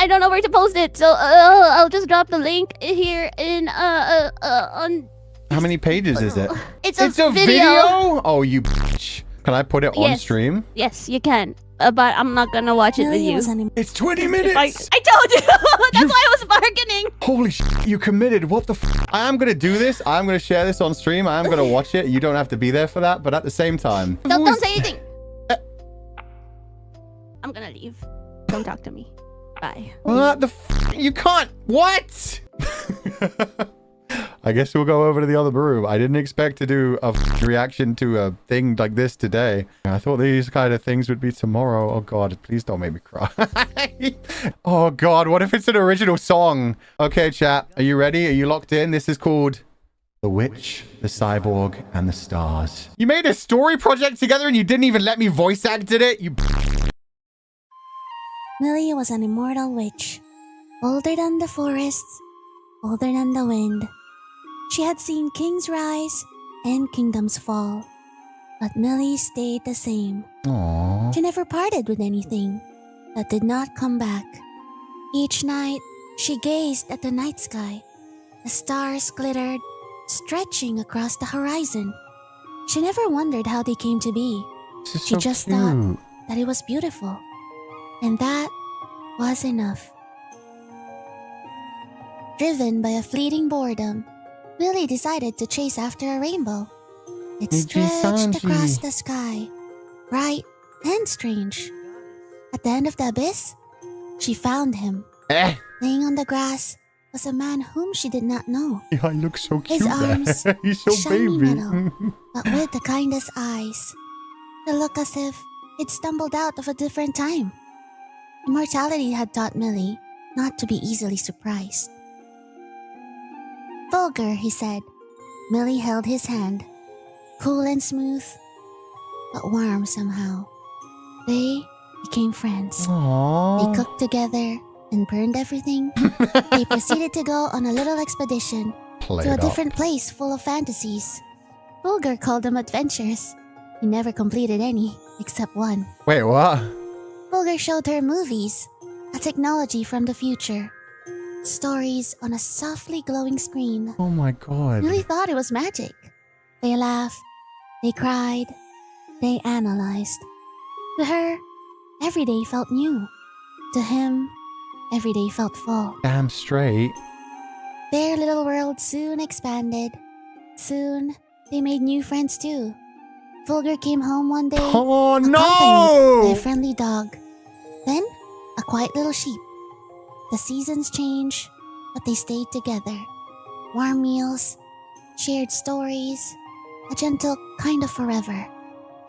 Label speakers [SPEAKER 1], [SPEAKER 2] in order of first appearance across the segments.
[SPEAKER 1] I don't know where to post it, so I'll just drop the link here in on.
[SPEAKER 2] How many pages is it?
[SPEAKER 1] It's a video.
[SPEAKER 2] Oh, you bitch. Can I put it on stream?
[SPEAKER 1] Yes, you can. But I'm not gonna watch it with you.
[SPEAKER 2] It's 20 minutes.
[SPEAKER 1] I told you. That's why I was bargaining.
[SPEAKER 2] Holy shit, you committed. What the f? I am gonna do this. I'm gonna share this on stream. I am gonna watch it. You don't have to be there for that, but at the same time.
[SPEAKER 1] Don't say anything. I'm gonna leave. Don't talk to me. Bye.
[SPEAKER 2] What the f? You can't. What? I guess we'll go over to the other room. I didn't expect to do a reaction to a thing like this today. I thought these kind of things would be tomorrow. Oh God, please don't make me cry. Oh God, what if it's an original song? Okay, chat, are you ready? Are you locked in? This is called The Witch, the Cyborg, and the Stars. You made a story project together and you didn't even let me voice acted it? You...
[SPEAKER 3] Millie was an immortal witch, older than the forests, older than the wind. She had seen kings rise and kingdoms fall, but Millie stayed the same.
[SPEAKER 2] Aww.
[SPEAKER 3] She never parted with anything that did not come back. Each night, she gazed at the night sky. The stars glittered, stretching across the horizon. She never wondered how they came to be. She just thought that it was beautiful. And that was enough. Driven by a fleeting boredom, Millie decided to chase after a rainbow. It stretched across the sky, bright and strange. At the end of the abyss, she found him. Laying on the grass was a man whom she did not know.
[SPEAKER 2] Yeah, he looks so cute.
[SPEAKER 3] His arms,
[SPEAKER 2] he's so
[SPEAKER 3] shiny
[SPEAKER 2] baby.
[SPEAKER 3] metal, but with the kindest eyes. It looked as if he'd stumbled out of a different time. Immortality had taught Millie not to be easily surprised. Fulgur, he said. Millie held his hand, cool and smooth, but warm somehow. They became friends.
[SPEAKER 2] Aww.
[SPEAKER 3] They cooked together and burned everything. They proceeded to go on a little expedition to a different place full of fantasies. Fulgur called them adventures. He never completed any, except one.
[SPEAKER 2] Wait, what?
[SPEAKER 3] Fulgur showed her movies, a technology from the future. Stories on a softly glowing screen.
[SPEAKER 2] Oh my God.
[SPEAKER 3] Millie thought it was magic. They laughed, they cried, they analyzed. To her, every day felt new. To him, every day felt full.
[SPEAKER 2] Damn straight.
[SPEAKER 3] Their little world soon expanded. Soon, they made new friends too. Fulgur came home one day,
[SPEAKER 2] Oh
[SPEAKER 3] accompanied
[SPEAKER 2] no!
[SPEAKER 3] by a friendly dog. Then, a quiet little sheep. The seasons change, but they stayed together. Warm meals, shared stories, a gentle kind of forever.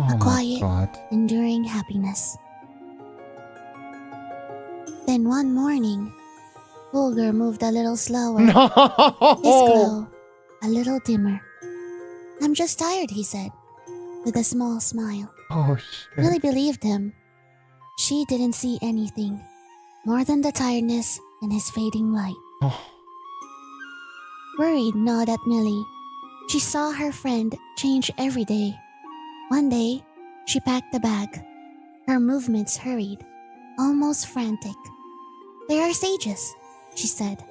[SPEAKER 2] Oh
[SPEAKER 3] A quiet,
[SPEAKER 2] God.
[SPEAKER 3] enduring happiness. Then one morning, Fulgur moved a little slower.
[SPEAKER 2] No!
[SPEAKER 3] His glow a little dimmer. I'm just tired, he said, with a small smile.
[SPEAKER 2] Oh shit.
[SPEAKER 3] Millie believed him. She didn't see anything more than the tiredness in his fading light.
[SPEAKER 2] Oh.
[SPEAKER 3] Worried gnawed at Millie. She saw her friend change every day. One day, she packed a bag. Her movements hurried, almost frantic. They are sages, she said.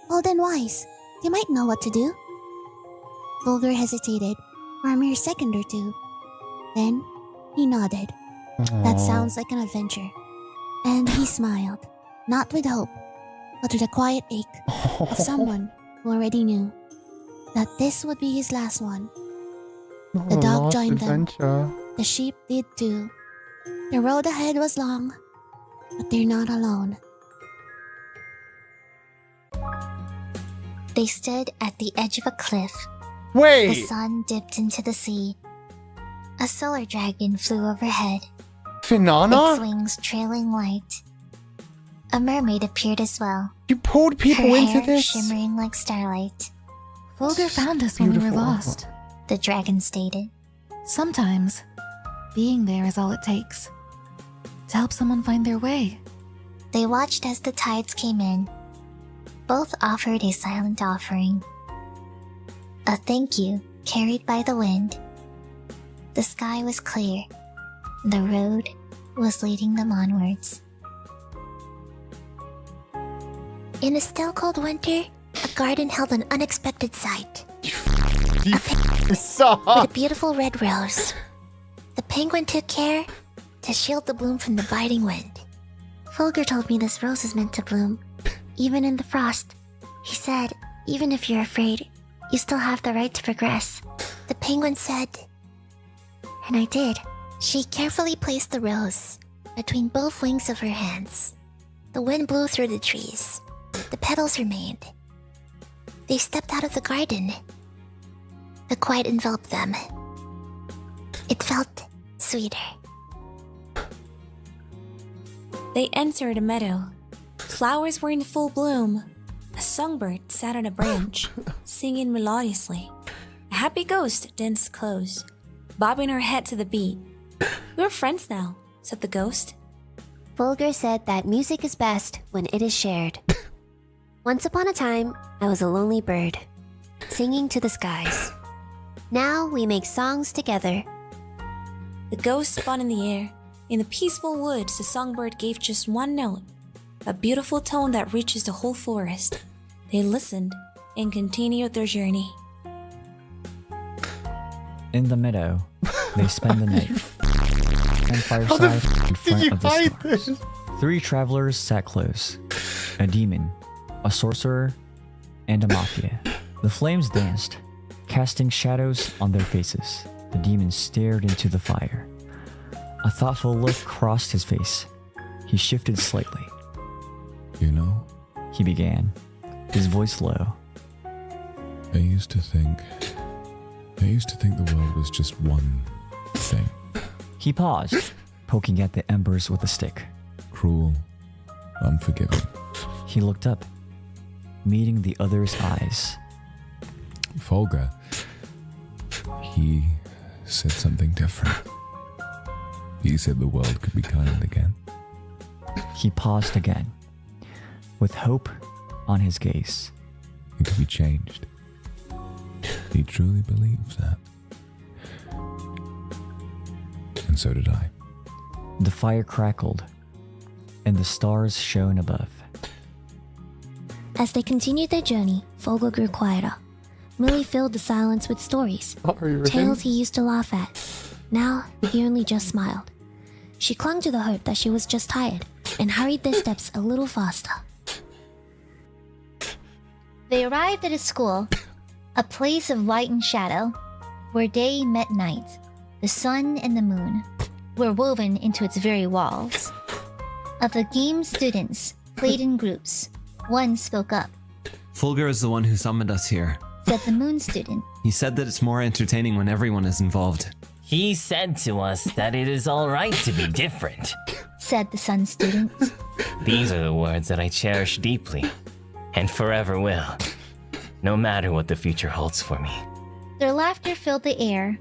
[SPEAKER 3] Old and wise, they might know what to do. Fulgur hesitated for a mere second or two. Then, he nodded. That sounds like an adventure. And he smiled, not with hope, but with a quiet ache of someone who already knew that this would be his last one. The dog joined them. The sheep did too. The road ahead was long, but they're not alone.
[SPEAKER 4] They stood at the edge of a cliff.
[SPEAKER 2] Wait!
[SPEAKER 4] The sun dipped into the sea. A solar dragon flew overhead,
[SPEAKER 2] Finana?
[SPEAKER 4] its wings trailing light. A mermaid appeared as well.
[SPEAKER 2] You pulled people
[SPEAKER 4] her
[SPEAKER 2] into
[SPEAKER 4] hair
[SPEAKER 2] this?
[SPEAKER 4] shimmering like starlight.
[SPEAKER 5] Fulgur found us when we were
[SPEAKER 2] Beautiful.
[SPEAKER 5] lost.
[SPEAKER 4] The dragon stated.
[SPEAKER 5] Sometimes, being there is all it takes to help someone find their way.
[SPEAKER 4] They watched as the tides came in. Both offered a silent offering. A thank you carried by the wind. The sky was clear. The road was leading them onwards. In a still cold winter, a garden held an unexpected sight. With a beautiful red rose. The penguin took care to shield the bloom from the biting wind. Fulgur told me this rose is meant to bloom, even in the frost. He said, even if you're afraid, you still have the right to progress. The penguin said, and I did. She carefully placed the rose between both wings of her hands. The wind blew through the trees. The petals remained. They stepped out of the garden. The quiet enveloped them. It felt sweeter.
[SPEAKER 6] They entered a meadow. Flowers were in full bloom. A songbird sat on a branch, singing melodiously. A happy ghost danced close, bobbing her head to the beat. "We're friends now," said the ghost.
[SPEAKER 7] Fulgur said that music is best when it is shared. Once upon a time, I was a lonely bird, singing to the skies. Now we make songs together.
[SPEAKER 6] The ghost spun in the air. In the peaceful woods, the songbird gave just one note, a beautiful tone that reaches the whole forest. They listened and continued their journey.
[SPEAKER 8] In the meadow, they spend the night. Campfire
[SPEAKER 2] How the
[SPEAKER 8] side in front
[SPEAKER 2] you
[SPEAKER 8] of the
[SPEAKER 2] hide
[SPEAKER 8] stars.
[SPEAKER 2] this?
[SPEAKER 8] 3 travelers sat close. A demon, a sorcerer, and a mafia. The flames danced, casting shadows on their faces. The demon stared into the fire. A thoughtful look crossed his face. He shifted slightly.
[SPEAKER 9] You know,
[SPEAKER 8] He began, his voice low.
[SPEAKER 9] I used to think the world was just one thing.
[SPEAKER 8] He paused, poking at the embers with a stick.
[SPEAKER 9] Cruel, unforgiving.
[SPEAKER 8] He looked up, meeting the other's eyes.
[SPEAKER 9] Fulgur, he said something different. He said the world could be kind again.
[SPEAKER 8] He paused again, with hope on his gaze.
[SPEAKER 9] It could be changed. He truly believes that. And so did I.
[SPEAKER 8] The fire crackled, and the stars shone above.
[SPEAKER 4] As they continued their journey, Fulgur grew quieter. Millie filled the silence with stories, tales he used to laugh at. Now, he only just smiled. She clung to the hope that she was just tired and hurried their steps a little faster.
[SPEAKER 10] They arrived at a school, a place of light and shadow, where day met night. The sun and the moon were woven into its very walls. Of the game's students, played in groups, one spoke up,
[SPEAKER 11] Fulgur is the one who summoned us here.
[SPEAKER 10] said the moon student.
[SPEAKER 11] He said that it's more entertaining when everyone is involved.
[SPEAKER 12] He said to us that it is all right to be different,
[SPEAKER 10] said the sun student.
[SPEAKER 12] These are the words that I cherish deeply, and forever will, no matter what the future holds for me.
[SPEAKER 10] Their laughter filled the air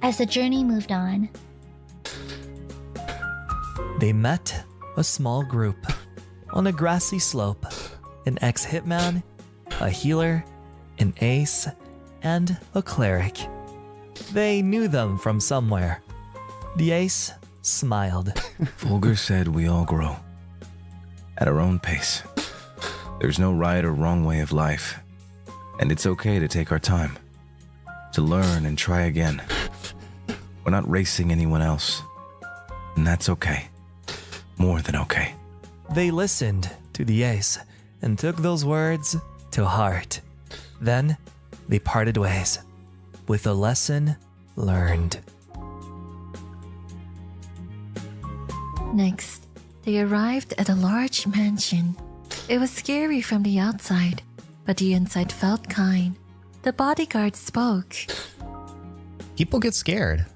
[SPEAKER 10] as the journey moved on.
[SPEAKER 13] They met a small group on a grassy slope. An ex-hitman, a healer, an ace, and a cleric. They knew them from somewhere. The ace smiled.
[SPEAKER 14] Fulgur said we all grow at our own pace. There's no right or wrong way of life, and it's okay to take our time, to learn and try again. We're not racing anyone else, and that's okay. More than okay.
[SPEAKER 13] They listened to the ace and took those words to heart. Then they parted ways with a lesson learned.
[SPEAKER 5] Next, they arrived at a large mansion. It was scary from the outside, but the inside felt kind. The bodyguard spoke.
[SPEAKER 15] People get scared.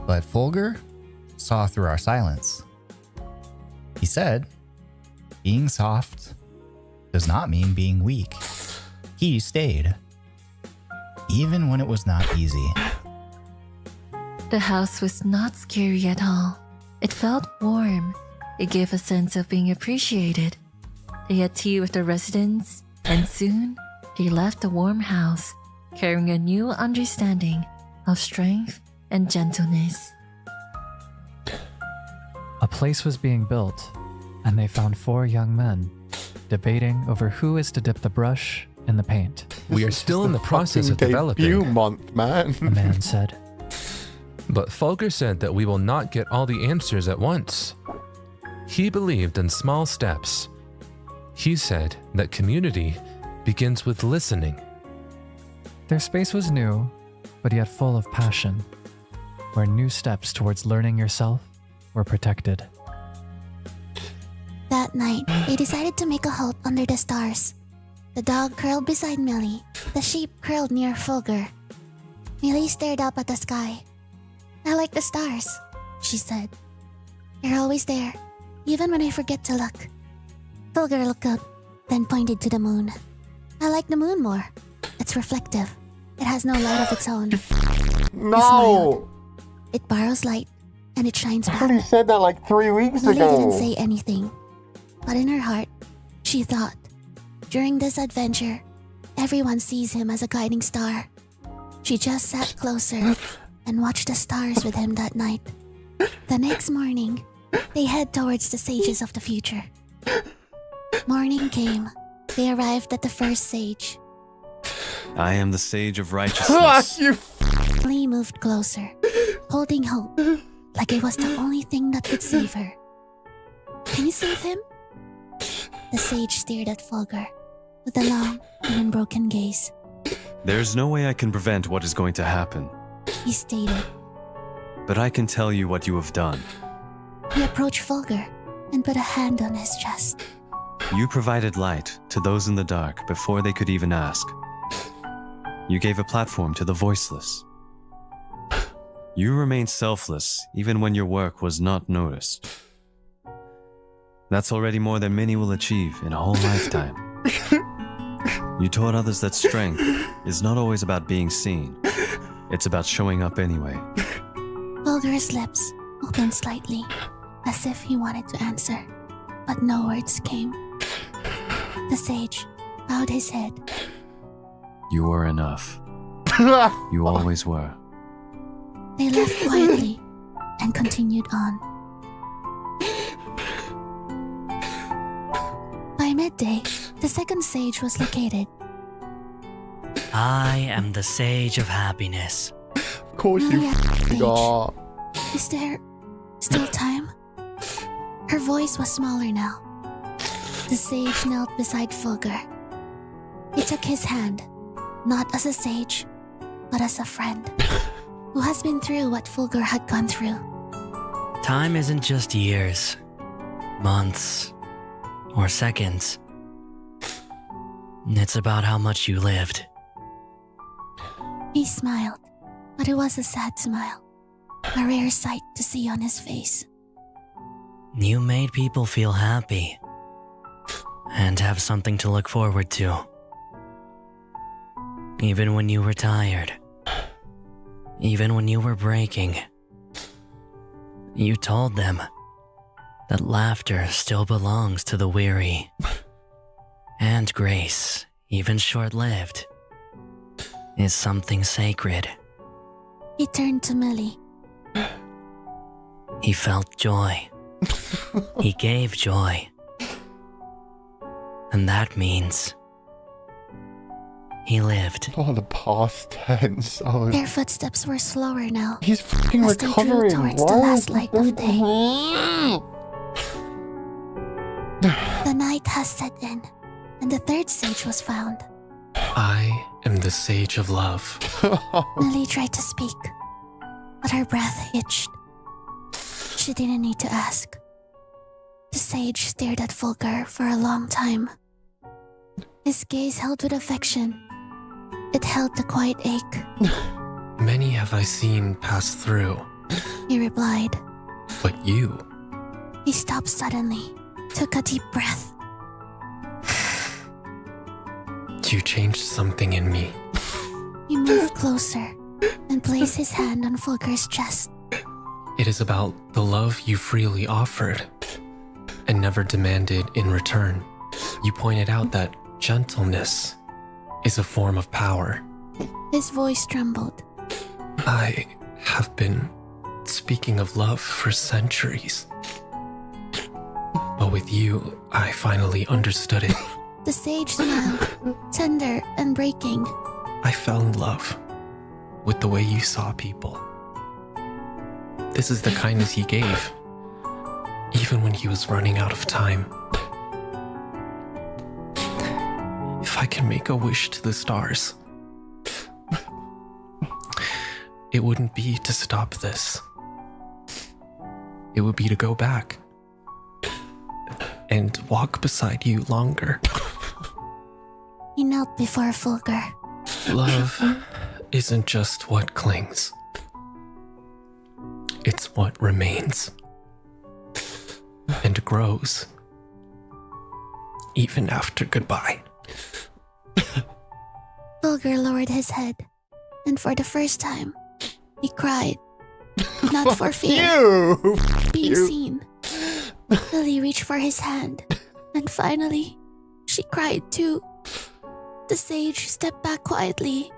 [SPEAKER 15] But Fulgur saw through our silence. He said, being soft does not mean being weak. He stayed, even when it was not easy.
[SPEAKER 5] The house was not scary at all. It felt warm. It gave a sense of being appreciated. They had tea with the residents, and soon they left the warm house, carrying a new understanding of strength and gentleness.
[SPEAKER 8] A place was being built, and they found 4 young men.
[SPEAKER 16] debating over who is to dip the brush in the paint.
[SPEAKER 17] We are still in the process of developing.
[SPEAKER 2] Debut month, man.
[SPEAKER 16] The man said.
[SPEAKER 17] But Fulgur said that we will not get all the answers at once. He believed in small steps. He said that community begins with listening.
[SPEAKER 16] Their space was new, but yet full of passion, where new steps towards learning yourself were protected.
[SPEAKER 3] That night, they decided to make a halt under the stars. The dog curled beside Millie. The sheep curled near Fulgur. Millie stared up at the sky. I like the stars, she said. They're always there, even when I forget to look. Fulgur looked up, then pointed to the moon. I like the moon more. It's reflective. It has no light of its own.
[SPEAKER 2] No!
[SPEAKER 3] It borrows light, and it shines
[SPEAKER 2] I
[SPEAKER 3] back.
[SPEAKER 2] already said that like 3 weeks
[SPEAKER 3] Millie
[SPEAKER 2] ago.
[SPEAKER 3] didn't say anything, but in her heart, she thought, during this adventure, everyone sees him as a guiding star. She just sat closer and watched the stars with him that night. The next morning, they head towards the sages of the future. Morning came. They arrived at the first sage.
[SPEAKER 11] I am the sage of righteousness.
[SPEAKER 3] Lee moved closer, holding hope, like it was the only thing that could save her. Can you save him? The sage stared at Fulgur with a long and unbroken gaze.
[SPEAKER 11] There's no way I can prevent what is going to happen,
[SPEAKER 3] He stated.
[SPEAKER 11] but I can tell you what you have done.
[SPEAKER 3] He approached Fulgur and put a hand on his chest.
[SPEAKER 11] You provided light to those in the dark before they could even ask. You gave a platform to the voiceless. You remained selfless even when your work was not noticed. That's already more than many will achieve in a whole lifetime. You taught others that strength is not always about being seen. It's about showing up anyway.
[SPEAKER 3] Fulgur's lips opened slightly, as if he wanted to answer, but no words came. The sage bowed his head.
[SPEAKER 11] You were enough. You always were.
[SPEAKER 3] They left quietly and continued on. By midday, the second sage was located.
[SPEAKER 18] I am the sage of happiness.
[SPEAKER 2] Of course you
[SPEAKER 3] Millie asked the
[SPEAKER 2] got.
[SPEAKER 3] sage, Is there still time? Her voice was smaller now. The sage knelt beside Fulgur. He took his hand, not as a sage, but as a friend, who has been through what Fulgur had gone through.
[SPEAKER 18] Time isn't just years, months, or seconds. It's about how much you lived.
[SPEAKER 3] He smiled, but it was a sad smile, a rare sight to see on his face.
[SPEAKER 18] You made people feel happy and have something to look forward to. Even when you were tired, even when you were breaking, you told them that laughter still belongs to the weary, and grace, even short-lived, is something sacred.
[SPEAKER 3] He turned to Millie.
[SPEAKER 18] He felt joy. He gave joy. And that means he lived.
[SPEAKER 2] Oh, the past tense. Oh,
[SPEAKER 3] Their footsteps were slower now.
[SPEAKER 2] he's fucking
[SPEAKER 3] as they drew
[SPEAKER 2] recovering.
[SPEAKER 3] towards the last light of day. The night has set in, and the third sage was found.
[SPEAKER 17] I am the sage of love.
[SPEAKER 3] Millie tried to speak, but her breath hitched. She didn't need to ask. The sage stared at Fulgur for a long time. His gaze held with affection. It held the quiet ache.
[SPEAKER 17] Many have I seen pass through,
[SPEAKER 3] He replied.
[SPEAKER 17] but you,
[SPEAKER 3] He stopped suddenly, took a deep breath.
[SPEAKER 17] you changed something in me.
[SPEAKER 3] He moved closer and placed his hand on Fulgur's chest.
[SPEAKER 17] It is about the love you freely offered and never demanded in return. You pointed out that gentleness is a form of power.
[SPEAKER 3] His voice trembled.
[SPEAKER 17] I have been speaking of love for centuries.
[SPEAKER 19] But with you, I finally understood it.
[SPEAKER 3] The sage smiled, tender and breaking.
[SPEAKER 19] I fell in love with the way you saw people. This is the kindness he gave, even when he was running out of time. If I can make a wish to the stars, it wouldn't be to stop this. It would be to go back and walk beside you longer.
[SPEAKER 3] He knelt before Fulgur.
[SPEAKER 19] Love isn't just what clings. It's what remains and grows even after goodbye.
[SPEAKER 3] Fulgur lowered his head, and for the first time, he cried. Not for fear, being seen. Lily reached for his hand, and finally, she cried too. The sage stepped back quietly,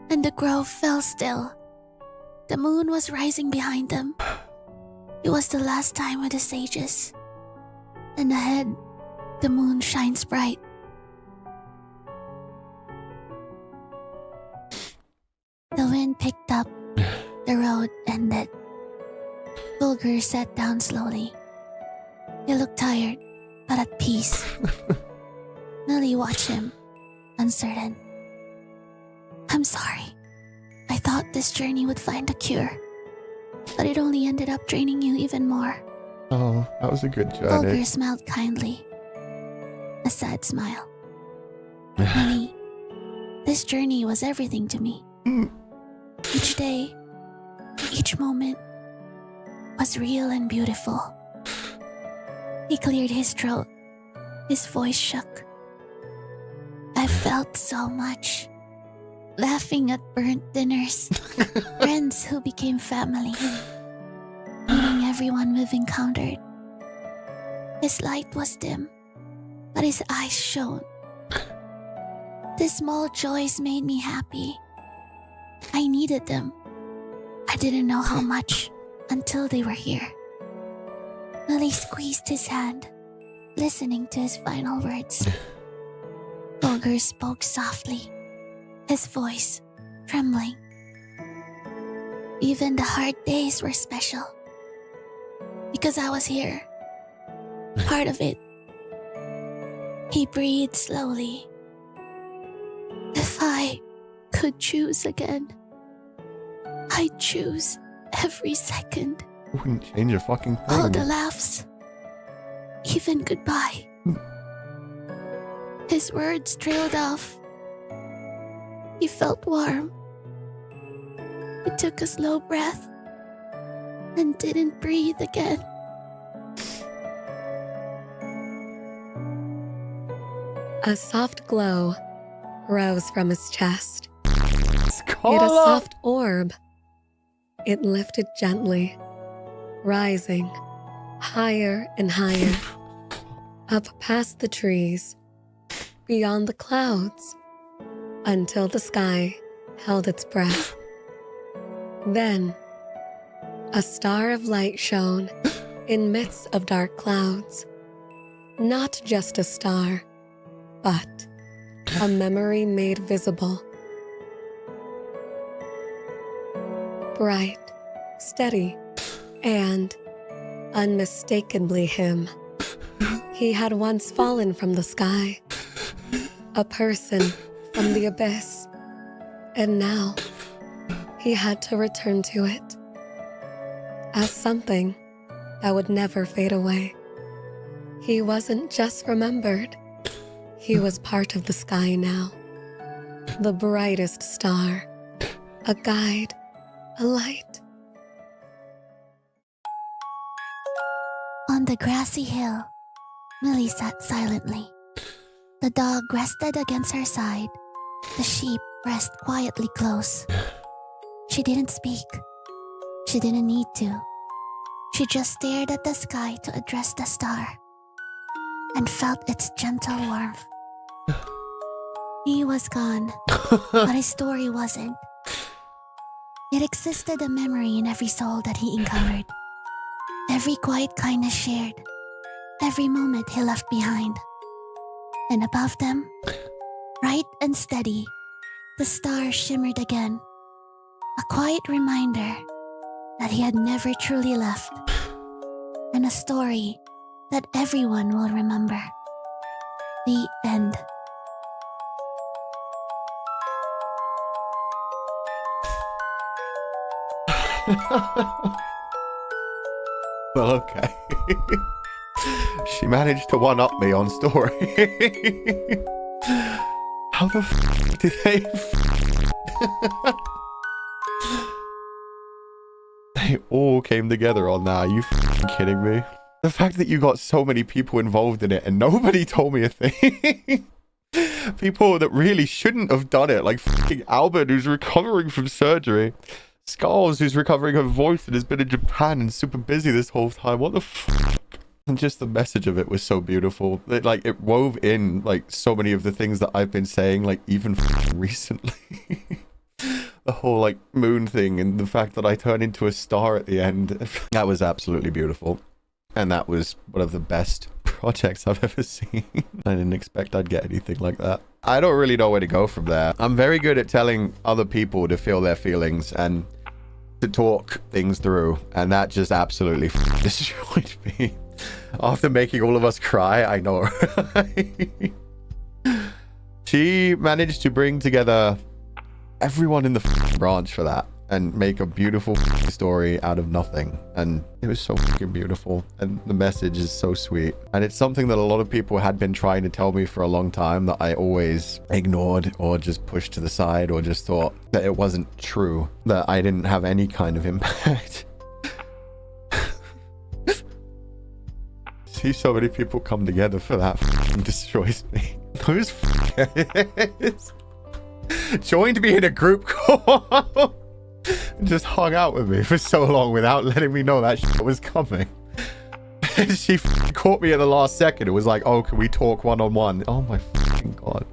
[SPEAKER 3] and the grove fell still. The moon was rising behind them. It was the last time with the sages. And ahead, the moon shines bright. The wind picked up. The road ended. Fulgur sat down slowly. He looked tired, but at peace. Lily watched him, uncertain. I'm sorry. I thought this journey would find a cure, but it only ended up draining you even more.
[SPEAKER 2] Oh, that was a good journey.
[SPEAKER 3] Fulgur smiled kindly. A sad smile. Lily, this journey was everything to me. Each day, each moment was real and beautiful. He cleared his throat. His voice shook. I felt so much. Laughing at burnt dinners, friends who became family, meeting everyone we've encountered. His light was dim, but his eyes shone. The small joys made me happy. I needed them. I didn't know how much until they were here. Lily squeezed his hand, listening to his final words. Fulgur spoke softly, his voice trembling. Even the hard days were special, because I was here, part of it. He breathed slowly. If I could choose again, I'd choose every second.
[SPEAKER 2] Wouldn't change a fucking thing.
[SPEAKER 3] All the laughs, even goodbye. His words trailed off. He felt warm. He took a slow breath and didn't breathe again.
[SPEAKER 20] A soft glow rose from his chest. It a soft orb. It lifted gently, rising higher and higher, up past the trees, beyond the clouds, until the sky held its breath. Then, a star of light shone in midst of dark clouds. Not just a star, but a memory made visible. Bright, steady, and unmistakably him. He had once fallen from the sky, a person from the abyss, and now he had to return to it as something that would never fade away. He wasn't just remembered, he was part of the sky now, the brightest star, a guide, a light.
[SPEAKER 3] On the grassy hill, Millie sat silently. The dog rested against her side. The sheep rested quietly close. She didn't speak. She didn't need to. She just stared at the sky to address the star and felt its gentle warmth. He was gone, but his story wasn't. Yet existed a memory in every soul that he encountered. Every quiet kindness shared, every moment he left behind. And above them, bright and steady, the stars shimmered again. A quiet reminder that he had never truly left. And a story that everyone will remember. The end.
[SPEAKER 2] Well, okay. She managed to one-up me on story. How the f did they They all came together on that. Are you f***ing kidding me? The fact that you got so many people involved in it and nobody told me a thing. People that really shouldn't have done it. Like f***ing Albert, who's recovering from surgery. Skulls, who's recovering her voice and has been in Japan and super busy this whole time. What the f***? And just the message of it was so beautiful. It wove in like so many of the things that I've been saying, like even recently. The whole like moon thing and the fact that I turn into a star at the end. That was absolutely beautiful. And that was one of the best projects I've ever seen. I didn't expect I'd get anything like that. I don't really know where to go from there. I'm very good at telling other people to feel their feelings and to talk things through. And that just absolutely destroyed me. After making all of us cry, I know. She managed to bring together everyone in the branch for that and make a beautiful story out of nothing. And it was so fucking beautiful. And the message is so sweet. And it's something that a lot of people had been trying to tell me for a long time that I always ignored or just pushed to the side or just thought that it wasn't true, that I didn't have any kind of impact. See so many people come together for that destroys me. Those f***ers joined me in a group call and just hung out with me for so long without letting me know that shit was coming. And she caught me at the last second. It was like, oh, can we talk one-on-one? Oh my fucking god.